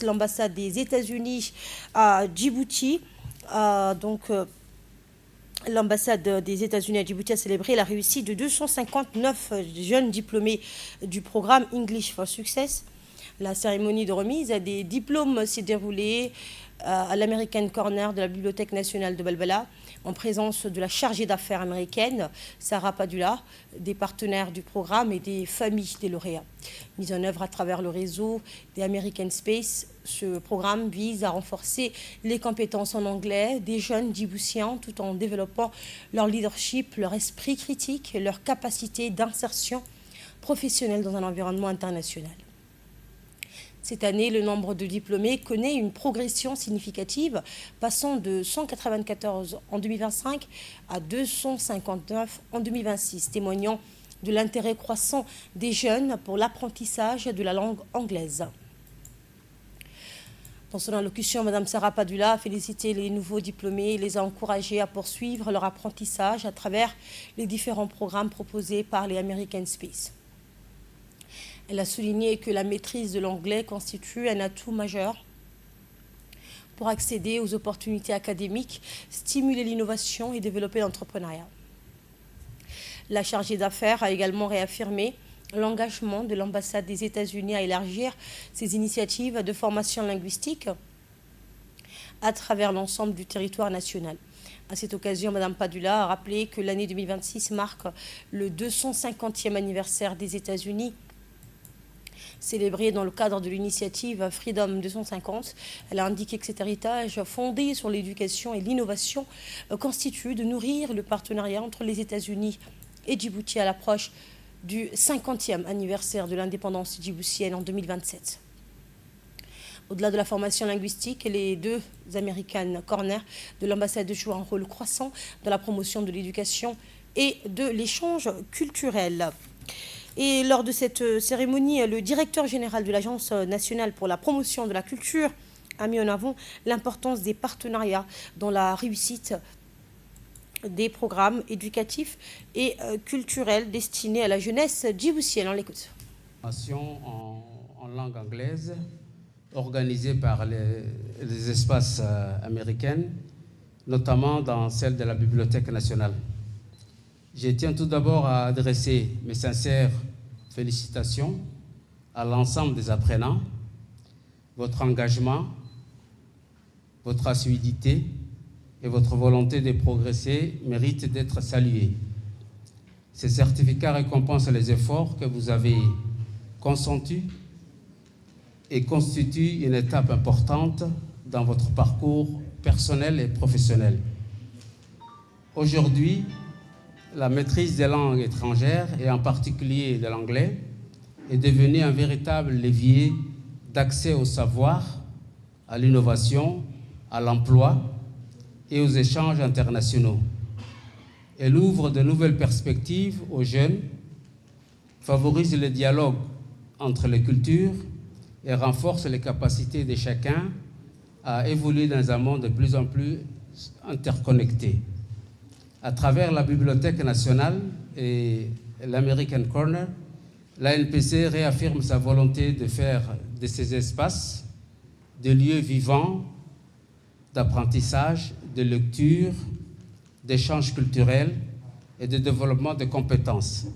l'ambassade des États-Unis à Djibouti. L'ambassade des États-Unis à Djibouti a célébré la réussite de 259 jeunes diplômés du programme English for Success. La cérémonie de remise des diplômes s'est déroulée à l'American Corner de la Bibliothèque nationale de Balbala, en présence de la chargée d'affaires américaine, Sarah Padula, des partenaires du programme et des familles des lauréats. Mise en œuvre à travers le réseau des American Space, ce programme vise à renforcer les compétences en anglais des jeunes djiboutiens tout en développant leur leadership, leur esprit critique, leur capacité d'insertion professionnelle dans un environnement international. Cette année, le nombre de diplômés connaît une progression significative, passant de 194 en 2025 à 259 en 2026, témoignant de l'intérêt croissant des jeunes pour l'apprentissage de la langue anglaise. Dans son allocution, Mme Sarah Padula a félicité les nouveaux diplômés et les a encouragés à poursuivre leur apprentissage à travers les différents programmes proposés par les American Space. Elle a souligné que la maîtrise de l'anglais constitue un atout majeur pour accéder aux opportunités académiques, stimuler l'innovation et développer l'entrepreneuriat. La chargée d'affaires a également réaffirmé l'engagement de l'ambassade des États-Unis à élargir ses initiatives de formation linguistique à travers l'ensemble du territoire national. À cette occasion, Mme Padula a rappelé que l'année 2026 marque le 250e anniversaire des États-Unis, célébrée dans le cadre de l'initiative Freedom 250. Elle a indiqué que cet héritage fondé sur l'éducation et l'innovation constitue de nourrir le partenariat entre les États-Unis et Djibouti à l'approche du 50e anniversaire de l'indépendance djiboutienne en 2027. Au-delà de la formation linguistique, les deux American Corner de l'ambassade jouent un rôle croissant dans la promotion de l'éducation et de l'échange culturel. Et lors de cette cérémonie, le directeur général de l'Agence nationale pour la promotion de la culture a mis en avant l'importance des partenariats dans la réussite des programmes éducatifs et culturels destinés à la jeunesse djiboutienne. On l'écoute. En langue anglaise, organisée par les espaces américains, notamment dans celle de la Bibliothèque nationale. Je tiens tout d'abord à adresser mes sincères félicitations à l'ensemble des apprenants. Votre engagement, votre assiduité et votre volonté de progresser méritent d'être salués. Ces certificats récompensent les efforts que vous avez consentis et constituent une étape importante dans votre parcours personnel et professionnel. Aujourd'hui, la maîtrise des langues étrangères, et en particulier de l'anglais, est devenue un véritable levier d'accès au savoir, à l'innovation, à l'emploi et aux échanges internationaux. Elle ouvre de nouvelles perspectives aux jeunes, favorise le dialogue entre les cultures et renforce les capacités de chacun à évoluer dans un monde de plus en plus interconnecté. À travers la Bibliothèque nationale et l'American Corner, l'ANPC réaffirme sa volonté de faire de ces espaces des lieux vivants d'apprentissage, de lecture, d'échange culturel et de développement de compétences.